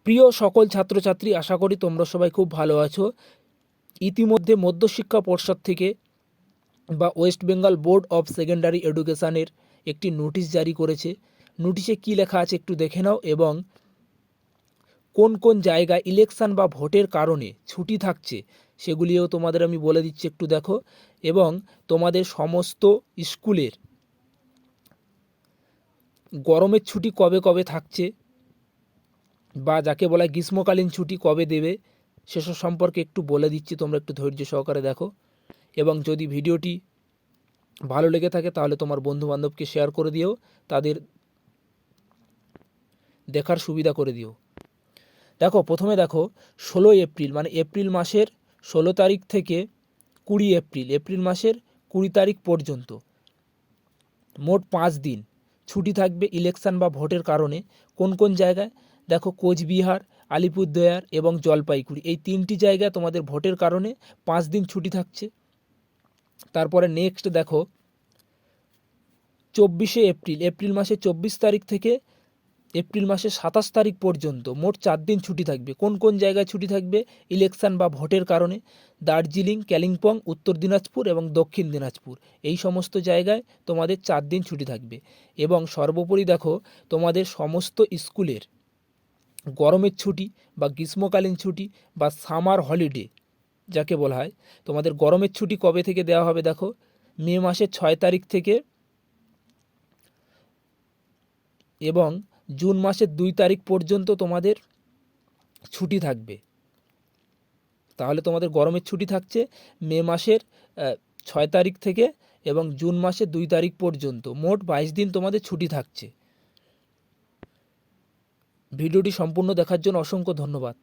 প্রিয় সকল ছাত্রছাত্রী, আশা করি তোমরা সবাই খুব ভালো আছো। ইতিমধ্যে মধ্যশিক্ষা পর্ষদ থেকে বা West Bengal Board of Secondary এডুকেশানের একটি নোটিশ জারি করেছে। নোটিশে কী লেখা আছে একটু দেখে নাও, এবং কোন কোন জায়গায় ইলেকশন বা ভোটের কারণে ছুটি থাকছে সেগুলিও তোমাদের আমি বলে দিচ্ছি, একটু দেখো। এবং তোমাদের সমস্ত স্কুলের গরমের ছুটি কবে কবে থাকছে বা যাকে বলা হয় গ্রীষ্মকালীন ছুটি কবে দেবে সেসব সম্পর্কে একটু বলে দিচ্ছি, তোমরা একটু ধৈর্য সহকারে দেখো। এবং যদি ভিডিওটি ভালো লেগে থাকে তাহলে তোমার বন্ধুবান্ধবকে শেয়ার করে দিও, তাদের দেখার সুবিধা করে দিও। দেখো, প্রথমে দেখো 16 এপ্রিল মানে এপ্রিল মাসের 16 তারিখ থেকে 20 এপ্রিল, এপ্রিল মাসের 20 তারিখ পর্যন্ত মোট 5 দিন ছুটি থাকবে ইলেকশন বা ভোটের কারণে। কোন কোন জায়গায় দেখো, কোচবিহার, আলিপুরদুয়ার এবং জলপাইগুড়ি, এই 3টি জায়গায় তোমাদের ভোটের কারণে 5 দিন ছুটি থাকছে। তারপরে নেক্সট দেখো 24 এপ্রিল, এপ্রিল মাসের 24 তারিখ থেকে এপ্রিল মাসের 27 তারিখ পর্যন্ত মোট 4 দিন ছুটি থাকবে। কোন কোন জায়গায় ছুটি থাকবে ইলেকশন বা ভোটের কারণে? দার্জিলিং, কালিম্পং, উত্তর দিনাজপুর এবং দক্ষিণ দিনাজপুর, এই সমস্ত জায়গায় তোমাদের 4 দিন ছুটি থাকবে। এবং সর্বোপরি দেখো, তোমাদের সমস্ত স্কুলের গরমের ছুটি বা গ্রীষ্মকালীন ছুটি বা সামার হলিডে যাকে বলা হয়, তোমাদের গরমের ছুটি কবে থেকে দেওয়া হবে দেখো, মে মাসের 6 তারিখ থেকে এবং জুন মাসের 2 তারিখ পর্যন্ত তোমাদের ছুটি থাকবে। তাহলে তোমাদের গরমের ছুটি থাকছে মে মাসের 6 তারিখ থেকে এবং জুন মাসের 2 তারিখ পর্যন্ত, মোট 22 দিন তোমাদের ছুটি থাকছে। ভিডিওটি সম্পূর্ণ দেখার জন্য অসংখ্য ধন্যবাদ।